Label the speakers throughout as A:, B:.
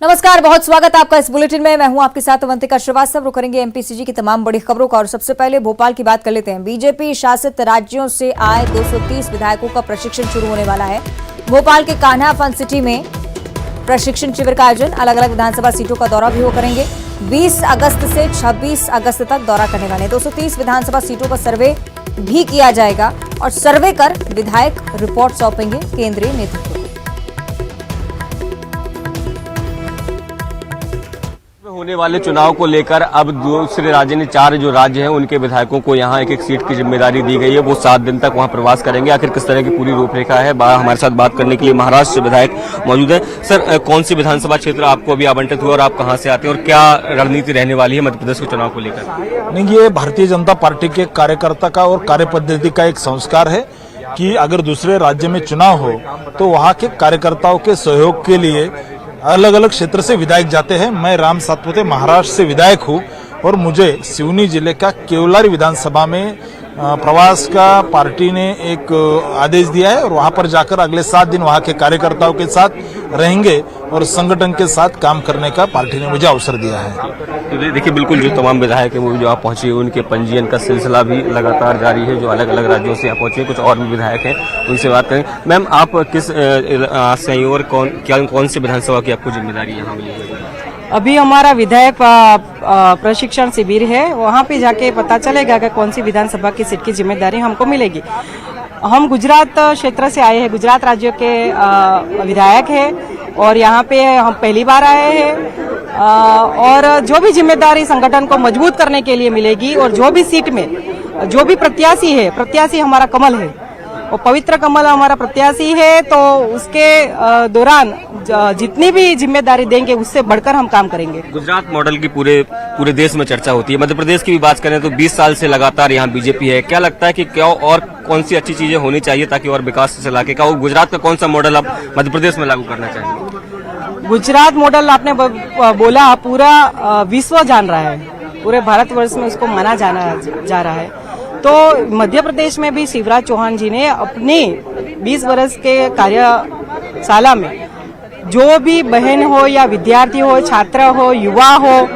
A: नमस्कार, बहुत स्वागत आपका इस बुलेटिन में। मैं हूं आपके साथ अवंतिका श्रीवास्तव। रुक करेंगे एमपीसीजी की तमाम बड़ी खबरों का और सबसे पहले भोपाल की बात कर लेते हैं। बीजेपी शासित राज्यों से आए 230 विधायकों का प्रशिक्षण शुरू होने वाला है। भोपाल के कान्हा फन सिटी में प्रशिक्षण शिविर का आयोजन, अलग अलग विधानसभा सीटों का दौरा भी वो करेंगे। 20 अगस्त से 26 अगस्त तक दौरा करने वाले 230 विधानसभा सीटों का सर्वे भी किया जाएगा और सर्वे कर विधायक रिपोर्ट सौंपेंगे केंद्रीय नेतृत्व को।
B: होने वाले चुनाव को लेकर अब दूसरे राज्य ने 4 जो राज्य हैं उनके विधायकों को यहां एक सीट की जिम्मेदारी दी गई है। वो 7 दिन तक वहां प्रवास करेंगे। आखिर किस तरह की पूरी रूपरेखा है, हमारे साथ बात करने के लिए महाराष्ट्र से विधायक मौजूद है। सर, कौन सी विधानसभा क्षेत्र आपको अभी आवंटित हुआ और आप कहां से आते हैं और क्या रणनीति रहने वाली है मध्य प्रदेश के चुनाव को लेकर?
C: नहीं, ये भारतीय जनता पार्टी के कार्यकर्ता का और कार्यपद्धति का एक संस्कार है कि अगर दूसरे राज्य में चुनाव हो तो वहाँ के कार्यकर्ताओं के सहयोग के लिए अलग अलग क्षेत्र से विधायक जाते हैं। मैं राम सातपुते महाराष्ट्र से विधायक हूं और मुझे सिवनी जिले का केवलारी विधानसभा में प्रवास का पार्टी ने एक आदेश दिया है और वहां पर जाकर अगले 7 दिन वहां के कार्यकर्ताओं के साथ रहेंगे और संगठन के साथ काम करने का पार्टी ने मुझे अवसर दिया है।
B: तो देखिए, बिल्कुल जो तमाम विधायक हैं वो जो आप पहुंचे उनके पंजीयन का सिलसिला भी लगातार जारी है। जो अलग अलग राज्यों से यहाँ पहुंचे, कुछ और भी विधायक हैं, उनसे बात करें। मैम, आप किस से और कौन से विधानसभा की आपको जिम्मेदारी यहाँ मिली है?
D: अभी हमारा विधायक प्रशिक्षण शिविर है, वहाँ पे जाके पता चलेगा कि कौन सी विधानसभा की सीट की जिम्मेदारी हमको मिलेगी। हम गुजरात क्षेत्र से आए हैं, गुजरात राज्य के विधायक हैं और यहाँ पे हम पहली बार आए हैं और जो भी जिम्मेदारी संगठन को मजबूत करने के लिए मिलेगी और जो भी सीट में जो भी प्रत्याशी हमारा कमल है और पवित्र कमल हमारा प्रत्याशी है, तो उसके दौरान जितनी भी जिम्मेदारी देंगे उससे बढ़कर हम काम करेंगे।
B: गुजरात मॉडल की पूरे देश में चर्चा होती है। मध्य प्रदेश की भी बात करें तो 20 साल से लगातार यहाँ बीजेपी है। क्या लगता है कि क्या और कौन सी अच्छी चीजें होनी चाहिए ताकि और विकास से इलाके का, वो गुजरात का कौन सा मॉडल आप मध्य प्रदेश में लागू करना चाहिए?
D: गुजरात मॉडल आपने बोला, पूरा विश्व जान रहा है, पूरे भारतवर्ष में उसको माना जा रहा है। तो मध्य प्रदेश में भी शिवराज चौहान जी ने अपनी 20 वर्ष के कार्यशाला में जो भी बहन हो या विद्यार्थी हो, छात्र हो, युवा हो,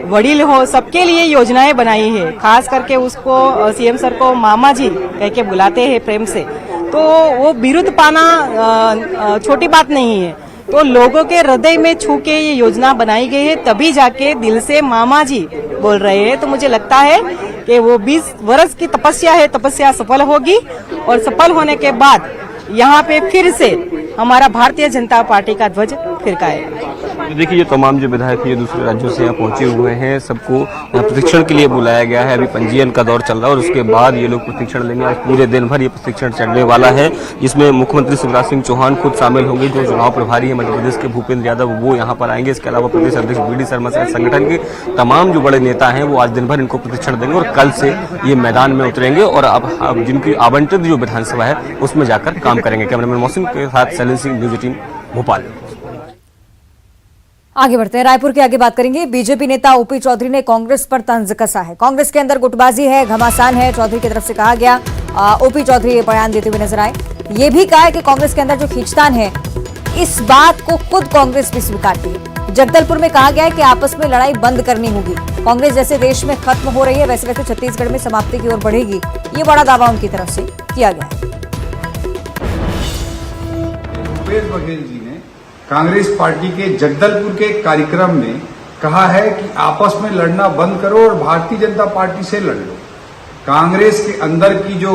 D: वडील हो, सबके लिए योजनाएं बनाई है। खास करके उसको सीएम सर को मामा जी कह के बुलाते हैं प्रेम से, तो वो बिरुद पाना छोटी बात नहीं है। तो लोगों के हृदय में छू के ये योजना बनाई गई है, तभी जाके दिल से मामा जी बोल रहे हैं। तो मुझे लगता है कि वो 20 वर्ष की तपस्या सफल होगी और सफल होने के बाद यहाँ पे फिर से हमारा भारतीय जनता पार्टी का ध्वज फहराएगा।
B: देखिए, ये तमाम जो विधायक ये दूसरे राज्यों से यहाँ पहुंचे हुए हैं, सबको यहाँ प्रशिक्षण के लिए बुलाया गया है। अभी पंजीयन का दौर चल रहा है और उसके बाद ये लोग प्रशिक्षण लेंगे। आज पूरे दिन भर ये प्रशिक्षण चलने वाला है, जिसमें मुख्यमंत्री शिवराज सिंह चौहान खुद शामिल होंगे। जो चुनाव प्रभारी है मध्य प्रदेश के भूपेंद्र यादव, वो यहाँ पर आएंगे। इसके अलावा प्रदेश अध्यक्ष BD शर्मा सहित संगठन के तमाम जो बड़े नेता हैं वो आज दिन भर इनको प्रशिक्षण देंगे और कल से ये मैदान में उतरेंगे और अब जिनकी आवंटित जो विधानसभा है उसमें जाकर काम करेंगे। कैमरामैन मौसम के साथ सैलन सिंह, न्यूज 18 भोपाल।
A: आगे बढ़ते हैं, रायपुर की आगे बात करेंगे। बीजेपी नेता ओपी चौधरी ने कांग्रेस पर तंज कसा है। कांग्रेस के अंदर गुटबाजी है, घमासान है, चौधरी की तरफ से कहा गया। ओपी चौधरी ये बयान देते हुए नजर आए। ये भी कहा है कि कांग्रेस के अंदर जो खींचतान है, इस बात को खुद कांग्रेस भी स्वीकारती है। जगदलपुर में कहा गया है कि आपस में लड़ाई बंद करनी होगी। कांग्रेस जैसे देश में खत्म हो रही है, वैसे वैसे छत्तीसगढ़ में समाप्ति की ओर बढ़ेगी। ये बड़ा दावा उनकी तरफ से किया गया है।
E: भूपेश बघेल जी ने कांग्रेस पार्टी के जगदलपुर के कार्यक्रम में कहा है कि आपस में लड़ना बंद करो और भारतीय जनता पार्टी से लड़ लो। कांग्रेस के अंदर की जो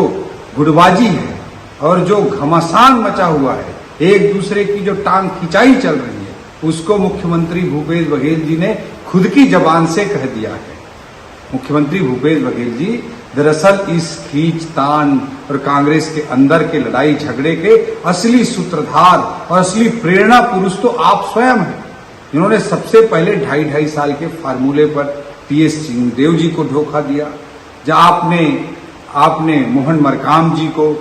E: गुटबाजी है और जो घमासान मचा हुआ है, एक दूसरे की जो टांग खिंचाई चल रही है, उसको मुख्यमंत्री भूपेश बघेल जी ने खुद की जबान से कह दिया है। मुख्यमंत्री भूपेश बघेल जी दरअसल इस खींचतान और कांग्रेस के अंदर के लड़ाई झगड़े के असली सूत्रधार और असली प्रेरणा पुरुष तो आप स्वयं हैं, जिन्होंने सबसे पहले 2.5 साल के फार्मूले पर TS सिंहदेव जी को धोखा दिया। जहां आपने मोहन मरकाम जी को,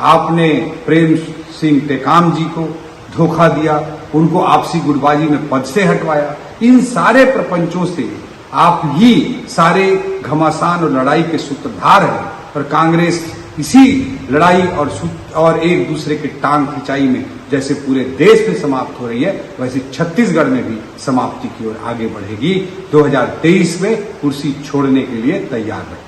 E: आपने प्रेम सिंह टेकाम जी को धोखा दिया, उनको आपसी गुटबाजी में पद से हटवाया। इन सारे प्रपंचों से आप ही सारे घमासान और लड़ाई के सूत्रधार हैं और कांग्रेस इसी लड़ाई और एक दूसरे की टांग खिंचाई में जैसे पूरे देश में समाप्त हो रही है, वैसे छत्तीसगढ़ में भी समाप्ति की ओर आगे बढ़ेगी। 2023 में कुर्सी छोड़ने के लिए तैयार रहेगी।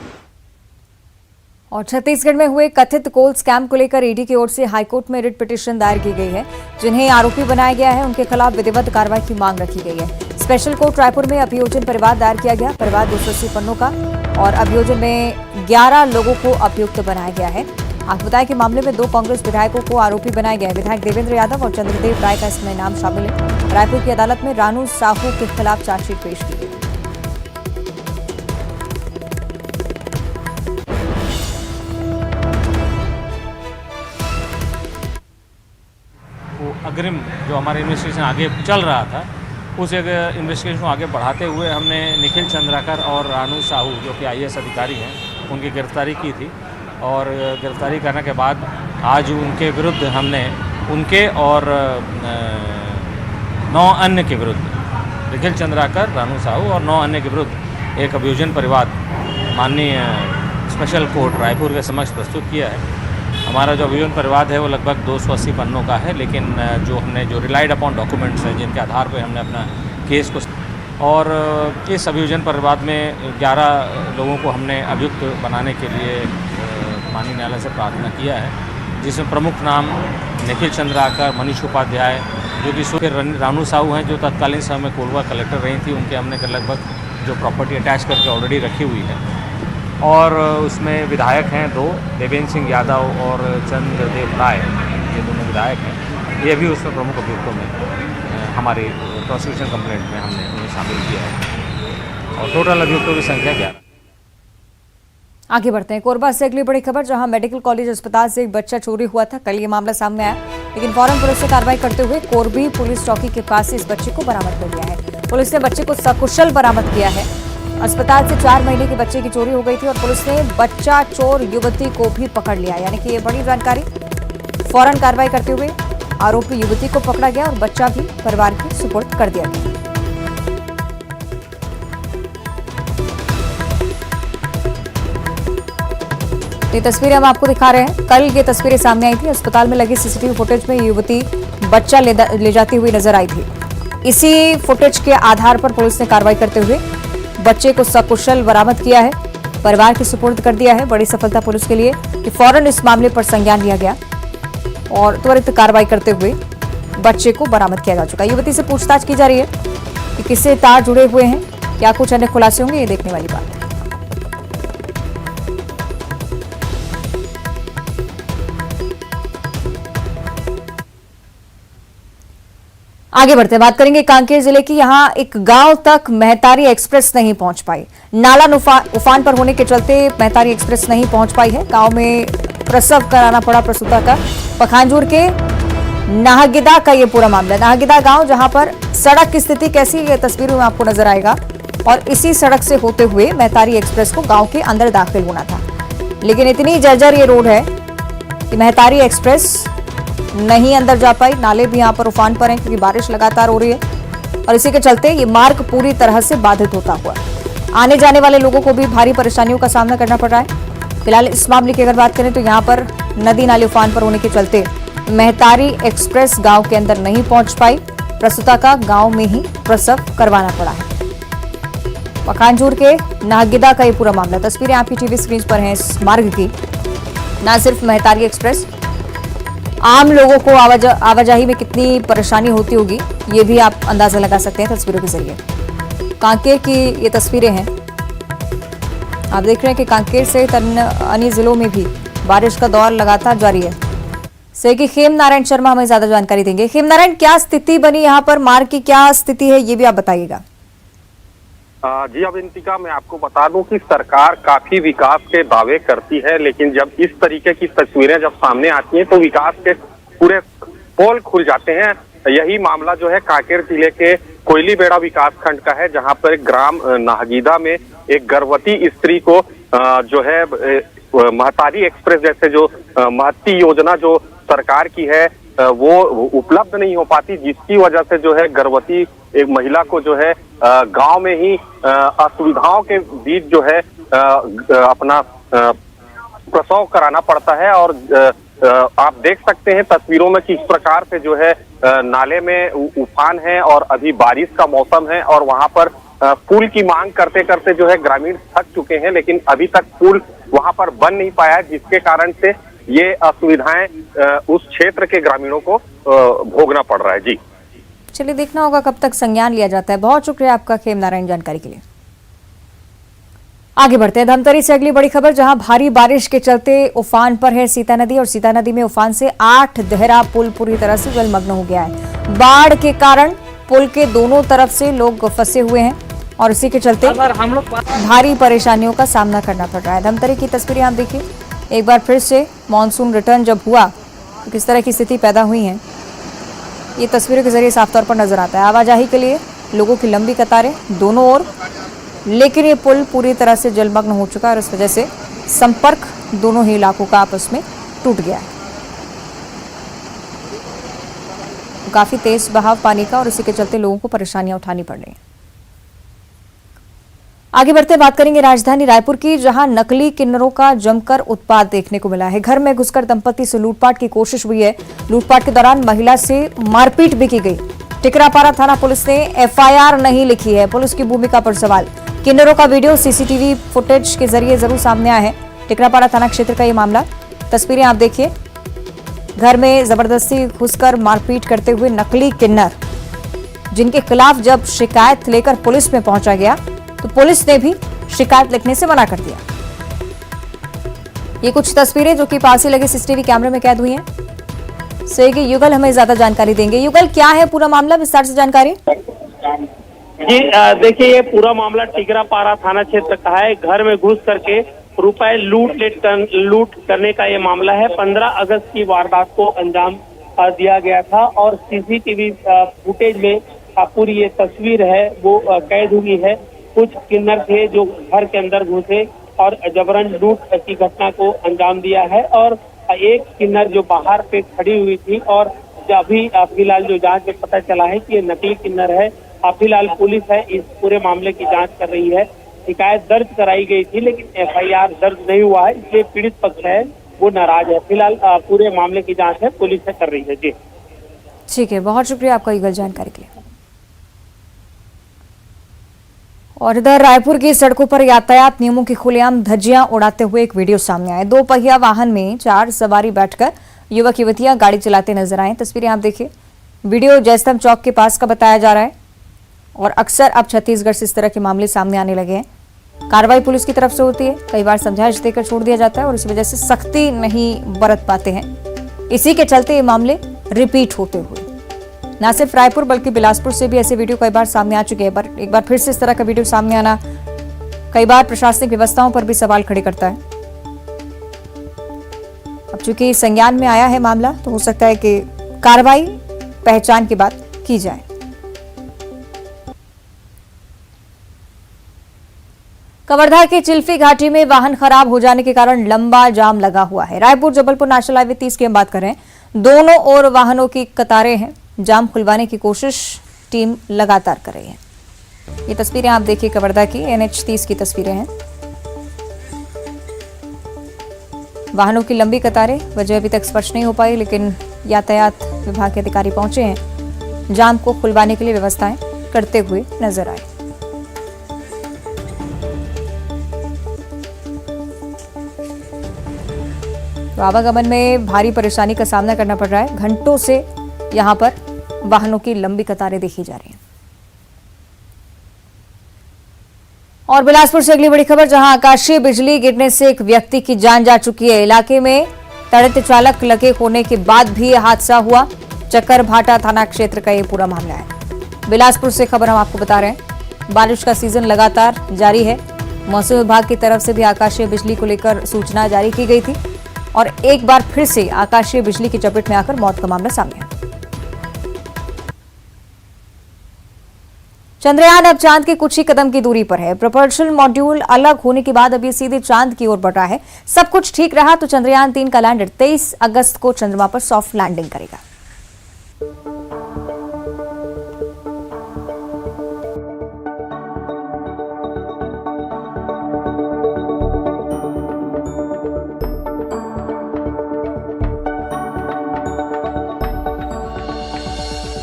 A: और छत्तीसगढ़ में हुए कथित कोल स्कैम को लेकर ईडी की ओर से हाईकोर्ट में रिट पिटीशन दायर की गई है। जिन्हें आरोपी बनाया गया है उनके खिलाफ विधिवत कार्रवाई की मांग रखी गई है। स्पेशल कोर्ट रायपुर में अभियोजन परिवाद दायर किया गया। परिवाद 280 पन्नों का और अभियोजन में 11 लोगों को अभियुक्त बनाया गया है। आपको बताया कि मामले में 2 कांग्रेस विधायकों को आरोपी बनाया गया है। विधायक देवेंद्र यादव और चंद्रदेव राय का इसमें नाम शामिल है। रायपुर की अदालत में रानू साहू के खिलाफ चार्जशीट पेश की गई।
F: अग्रिम जो हमारा इन्वेस्टिगेशन आगे चल रहा था, उस इन्वेस्टिगेशन को आगे बढ़ाते हुए हमने निखिल चंद्राकर और रानू साहू जो कि IAS अधिकारी हैं, उनकी गिरफ्तारी की थी। और गिरफ्तारी करने के बाद आज उनके विरुद्ध हमने उनके और 9 अन्य के विरुद्ध, निखिल चंद्राकर, रानू साहू और 9 अन्य के विरुद्ध एक अभियोजन परिवाद माननीय स्पेशल कोर्ट रायपुर के समक्ष प्रस्तुत किया है। हमारा जो अभियोजन परिवाद है वो लगभग 280 पन्नों का है, लेकिन जो रिलाइड अपॉन डॉक्यूमेंट्स हैं जिनके आधार पर हमने अपना केस को, और इस अभियोजन परिवाद में 11 लोगों को हमने अभियुक्त बनाने के लिए माननीय न्यायालय से प्रार्थना किया है, जिसमें प्रमुख नाम निखिल चंद्राकर, मनीष उपाध्याय, जो कि रानू साहू हैं जो तत्कालीन समय में कोरबा कलेक्टर रही थी, उनके हमने लगभग जो प्रॉपर्टी अटैच करके ऑलरेडी रखी हुई है। और उसमें विधायक हैं 2, देवेंद्र सिंह यादव और चंद्रदेव राय, ये दोनों विधायक हैं। ये भी उसमें प्रमुख अभियुक्तों में हमारी प्रोसिक्यूशन कंप्लेंट में हमने उन्हें शामिल किया है। और टोटल अभियुक्तों की संख्या 11।
A: आगे बढ़ते हैं। कोरबा से अगली बड़ी खबर, जहां मेडिकल कॉलेज अस्पताल से एक बच्चा चोरी हुआ था। कल ये मामला सामने आया, लेकिन फौरन पुलिस ने कार्रवाई करते हुए कोरबी पुलिस चौकी के पास से इस बच्चे को बरामद कर लिया है। पुलिस ने बच्चे को सकुशल बरामद किया है। अस्पताल से 4 महीने के बच्चे की चोरी हो गई थी और पुलिस ने बच्चा चोर युवती को भी पकड़ लिया, यानी कि ये बड़ी जानकारी। फौरन कार्रवाई करते हुए आरोपी युवती को पकड़ा गया और बच्चा भी परिवार के सुपुर्द कर दिया गया। ये तस्वीरें हम आपको दिखा रहे हैं। कल ये तस्वीरें सामने आई थी। अस्पताल में लगी CCTV फुटेज में युवती बच्चा ले जाती हुई नजर आई थी। इसी फुटेज के आधार पर पुलिस ने कार्रवाई करते हुए बच्चे को सकुशल बरामद किया है, परिवार के सुपुर्द कर दिया है। बड़ी सफलता पुलिस के लिए कि फौरन इस मामले पर संज्ञान लिया गया और त्वरित कार्रवाई करते हुए बच्चे को बरामद किया जा चुका है। युवती से पूछताछ की जा रही है कि किससे तार जुड़े हुए हैं, क्या कुछ अन्य खुलासे होंगे, ये देखने वाली बात है। आगे बढ़ते बात करेंगे कांकेर जिले की। यहां एक गांव तक महतारी एक्सप्रेस नहीं पहुंच पाई। नाला उफान पर होने के चलते महतारी एक्सप्रेस नहीं पहुंच पाई है। गांव में प्रसव कराना पड़ा प्रसूता का। पखांजूर के नाहगिदा का ये पूरा मामला। नाहगिदा गांव, जहां पर सड़क की स्थिति कैसी, ये तस्वीरों में आपको नजर आएगा। और इसी सड़क से होते हुए महतारी एक्सप्रेस को गांव के अंदर दाखिल होना था, लेकिन इतनी जर्जर ये रोड है कि महतारी एक्सप्रेस नहीं अंदर जा पाई। नाले भी यहां पर उफान पर हैं क्योंकि बारिश लगातार हो रही है और इसी के चलते ये मार्ग पूरी तरह से बाधित होता हुआ आने जाने वाले लोगों को भी भारी परेशानियों का सामना करना पड़ रहा है। फिलहाल इस मामले की अगर बात करें तो यहाँ पर नदी नाले उफान पर होने के चलते महतारी एक्सप्रेस गांव के अंदर नहीं पहुंच पाई। प्रसूता का गांव में ही प्रसव करवाना पड़ा है। पखांजूर के नाहगिदा का ये पूरा मामला। तस्वीरें आपकी टीवी स्क्रीन पर हैं इस मार्ग की। न सिर्फ महतारी एक्सप्रेस, आम लोगों को आवाजाही में कितनी परेशानी होती होगी ये भी आप अंदाजा लगा सकते हैं तस्वीरों के जरिए। कांकेर की ये तस्वीरें हैं। आप देख रहे हैं कि कांकेर से अन्य जिलों में भी बारिश का दौर लगातार जारी है। सहयोगी खेम नारायण शर्मा हमें ज्यादा जानकारी देंगे। खेम नारायण, क्या स्थिति बनी यहाँ पर, मार्ग की क्या स्थिति है, ये भी आप बताइएगा।
G: जी अब इंतिका, मैं आपको बता दूं कि सरकार काफी विकास के दावे करती है, लेकिन जब इस तरीके की तस्वीरें जब सामने आती हैं तो विकास के पूरे पोल खुल जाते हैं। यही मामला जो है कांकेर जिले के कोयलीबेड़ा विकास खंड का है, जहां पर ग्राम नाहगीदा में एक गर्भवती स्त्री को जो है महतारी एक्सप्रेस जैसे जो महत्ती योजना जो सरकार की है वो उपलब्ध नहीं हो पाती, जिसकी वजह से जो है गर्भवती एक महिला को जो है गांव में ही असुविधाओं के बीच जो है अपना प्रसव कराना पड़ता है। और आप देख सकते हैं तस्वीरों में किस प्रकार से जो है नाले में उफान है और अभी बारिश का मौसम है और वहां पर पुल की मांग करते करते जो है ग्रामीण थक चुके हैं, लेकिन अभी तक पुल वहां पर बन नहीं पाया है, जिसके कारण से ये असुविधाएं उस क्षेत्र के ग्रामीणों को भोगना पड़ रहा है। जी
A: चलिए, देखना होगा कब तक संज्ञान लिया जाता है। बहुत शुक्रिया आपका खेम नारायण जानकारी के लिए। आगे बढ़ते हैं धमतरी से अगली बड़ी खबर, जहां भारी बारिश के चलते उफान पर है सीता नदी और सीता नदी में उफान से 8 देहरा पुल पूरी तरह से जलमग्न हो गया है। बाढ़ के कारण पुल के दोनों तरफ से लोग फंसे हुए हैं और इसी के चलते भारी परेशानियों का सामना करना पड़ रहा है। धमतरी की तस्वीरें आप देखिए, एक बार फिर से मानसून रिटर्न जब हुआ तो किस तरह की स्थिति पैदा हुई है, ये तस्वीरों के जरिए साफ तौर पर नजर आता है। आवाजाही के लिए लोगों की लंबी कतारें दोनों ओर, लेकिन ये पुल पूरी तरह से जलमग्न हो चुका है और इस वजह से संपर्क दोनों ही इलाकों का आपस में टूट गया है। काफी तेज बहाव पानी का और इसी के चलते लोगों को परेशानियां उठानी पड़ रही हैं। आगे बढ़ते बात करेंगे राजधानी रायपुर की, जहां नकली किन्नरों का जमकर उत्पात देखने को मिला है। घर में घुसकर दंपति से लूटपाट की कोशिश हुई है। लूटपाट के दौरान महिला से मारपीट भी की गई। टिकरापारा थाना पुलिस ने एफआईआर नहीं लिखी है, पुलिस की भूमिका पर सवाल। किन्नरों का वीडियो सीसीटीवी फुटेज के जरिए जरूर सामने आया है। टिकरापारा थाना क्षेत्र का ये मामला, तस्वीरें आप देखिए। घर में जबरदस्ती घुसकर मारपीट करते हुए नकली किन्नर, जिनके खिलाफ जब शिकायत लेकर पुलिस में पहुंचा गया तो पुलिस ने भी शिकायत लिखने से मना कर दिया। ये कुछ तस्वीरें जो कि पास ही लगे सीसीटीवी कैमरे में कैद हुई हैं। सहयोगी युगल हमें ज्यादा जानकारी देंगे। युगल, क्या है पूरा मामला, विस्तार से जानकारी।
H: जी देखिए, ये पूरा मामला टिकरापारा थाना क्षेत्र का है। घर में घुस करके रुपए लूट करने का ये मामला है। 15 अगस्त की वारदात को अंजाम दिया गया था और सीसीटीवी फुटेज में पूरी ये तस्वीर है वो कैद हुई है। कुछ किन्नर थे जो घर के अंदर घुसे और जबरन लूट की घटना को अंजाम दिया है और एक किन्नर जो बाहर पे खड़ी हुई थी और अभी फिलहाल जो जांच में पता चला है कि ये नकली किन्नर है। फिलहाल पुलिस है इस पूरे मामले की जांच कर रही है। शिकायत दर्ज कराई गई थी लेकिन एफआईआर दर्ज नहीं हुआ है, इसलिए पीड़ित पक्ष है वो नाराज है। फिलहाल पूरे मामले की जांच है पुलिस है कर रही है। जी
A: ठीक है, बहुत शुक्रिया आपका युगल जानकारी के लिए। और इधर रायपुर की सड़कों पर यातायात नियमों की खुलेआम धज्जियां उड़ाते हुए एक वीडियो सामने आया। 2 पहिया वाहन में 4 सवारी बैठकर युवक युवतियां गाड़ी चलाते नजर आए। तस्वीरें आप देखिए। वीडियो जयस्तंभ चौक के पास का बताया जा रहा है और अक्सर अब छत्तीसगढ़ से इस तरह के मामले सामने आने लगे हैं। कार्रवाई पुलिस की तरफ से होती है, कई बार समझाइश देकर छोड़ दिया जाता है और इसी वजह से सख्ती नहीं बरत पाते हैं। इसी के चलते ये मामले रिपीट होते हुए न सिर्फ रायपुर बल्कि बिलासपुर से भी ऐसे वीडियो कई बार सामने आ चुके हैं। पर एक बार फिर से इस तरह का वीडियो सामने आना कई बार प्रशासनिक व्यवस्थाओं पर भी सवाल खड़े करता है। अब चूंकि संज्ञान में आया है मामला तो हो सकता है कि कार्रवाई पहचान के बाद की जाए। कवर्धा के चिल्फी घाटी में वाहन खराब हो जाने के कारण लंबा जाम लगा हुआ है। रायपुर जबलपुर नेशनल हाईवे 30 की हम बात कर रहे हैं। दोनों ओर वाहनों की कतारें हैं। जाम खुलवाने की कोशिश टीम लगातार कर रही है। ये तस्वीरें आप देखिए कवर्धा की NH 30 की तस्वीरें हैं। वाहनों की लंबी कतारें, वजह अभी तक स्पष्ट नहीं हो पाई, लेकिन यातायात विभाग के अधिकारी पहुंचे हैं। जाम को खुलवाने के लिए व्यवस्थाएं करते हुए नजर आए। तो आवागमन में भारी परेशानी का सामना करना पड़ रहा है। घंटों से यहां पर वाहनों की लंबी कतारें देखी जा रही हैं। और बिलासपुर से अगली बड़ी खबर, जहां आकाशीय बिजली गिरने से एक व्यक्ति की जान जा चुकी है। इलाके में तड़ित चालक लगे होने के बाद भी यह हादसा हुआ। चक्कर भाटा थाना क्षेत्र का ये पूरा मामला है। बिलासपुर से खबर हम आपको बता रहे हैं। बारिश का सीजन लगातार जारी है। मौसम विभाग की तरफ से भी आकाशीय बिजली को लेकर सूचना जारी की गई थी और एक बार फिर से आकाशीय बिजली की चपेट में आकर मौत का मामला सामने आया। चंद्रयान अब चांद के कुछ ही कदम की दूरी पर है। प्रोपल्शन मॉड्यूल अलग होने के बाद अब ये सीधे चांद की ओर बढ़ रहा है। सब कुछ ठीक रहा तो चंद्रयान 3 का लैंडर 23 अगस्त को चंद्रमा पर सॉफ्ट लैंडिंग करेगा।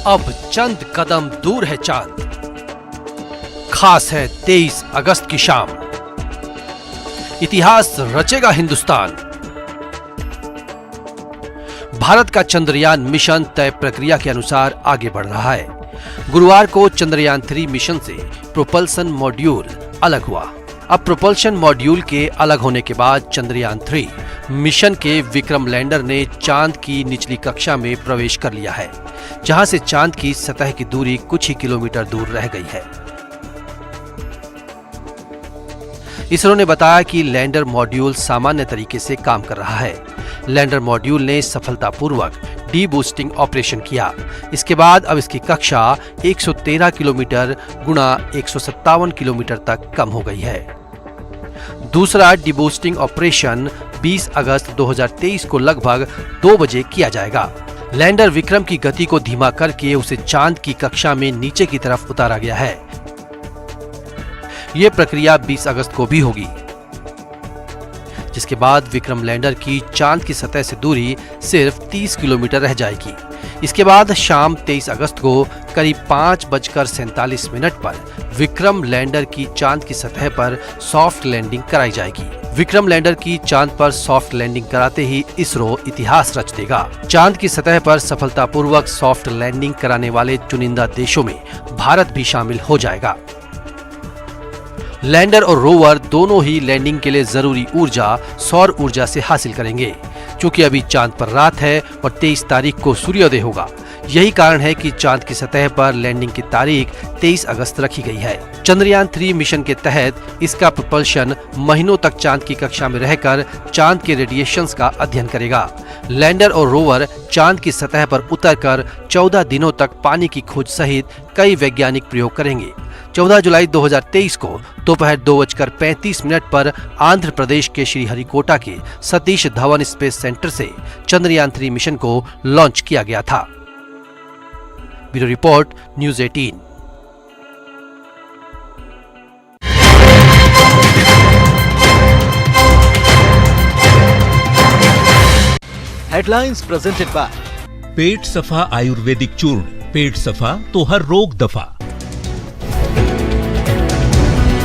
I: अब चंद कदम दूर है चांद। खास है 23 अगस्त की शाम। इतिहास रचेगा हिंदुस्तान। भारत का चंद्रयान मिशन तय प्रक्रिया के अनुसार आगे बढ़ रहा है। गुरुवार को चंद्रयान 3 मिशन से प्रोपल्सन मॉड्यूल अलग हुआ। अब प्रोपल्शन मॉड्यूल के अलग होने के बाद चंद्रयान 3 मिशन के विक्रम लैंडर ने चांद की निचली कक्षा में प्रवेश कर लिया है, जहां से चांद की सतह की दूरी कुछ ही किलोमीटर दूर रह गई है। इसरो ने बताया कि लैंडर मॉड्यूल सामान्य तरीके से काम कर रहा है। लैंडर मॉड्यूल ने सफलतापूर्वक डी-बूस्टिंग ऑपरेशन किया। इसके बाद अब इसकी कक्षा 113 किलोमीटर गुणा 157 किलोमीटर तक कम हो गई है। दूसरा डी-बूस्टिंग ऑपरेशन 20 अगस्त 2023 को लगभग 2 बजे किया जाएगा। लैंडर विक्रम की गति को धीमा करके उसे चांद की कक्षा में नीचे की तरफ उतारा गया है। यह प्रक्रिया 20 अगस्त को भी होगी, जिसके बाद विक्रम लैंडर की चांद की सतह से दूरी सिर्फ 30 किलोमीटर रह जाएगी। इसके बाद शाम 23 अगस्त को करीब 5:47 पर विक्रम लैंडर की चांद की सतह पर सॉफ्ट लैंडिंग कराई जाएगी। विक्रम लैंडर की चांद पर सॉफ्ट लैंडिंग कराते ही इसरो इतिहास रच देगा। चांद की सतह पर सफलतापूर्वक सॉफ्ट लैंडिंग कराने वाले चुनिंदा देशों में भारत भी शामिल हो जाएगा। लैंडर और रोवर दोनों ही लैंडिंग के लिए जरूरी ऊर्जा सौर ऊर्जा से हासिल करेंगे। क्योंकि अभी चांद पर रात है और 23 तारीख को सूर्योदय होगा, यही कारण है कि चांद की सतह पर लैंडिंग की तारीख 23 अगस्त रखी गई है। चंद्रयान 3 मिशन के तहत इसका प्रोपल्शन महीनों तक चांद की कक्षा में रहकर चांद के रेडिएशंस का अध्ययन करेगा। लैंडर और रोवर चांद की सतह पर उतरकर 14 दिनों तक पानी की खोज सहित कई वैज्ञानिक प्रयोग करेंगे। 14 जुलाई 2023 को दोपहर 2:35 पर आंध्र प्रदेश के श्रीहरिकोटा के सतीश धवन स्पेस सेंटर से चंद्रयान 3 मिशन को लॉन्च किया गया था। Bureau report, news 18।
J: Headlines presented by
K: पेट सफा आयुर्वेदिक चूर्ण, पेट सफा तो हर रोग दफा।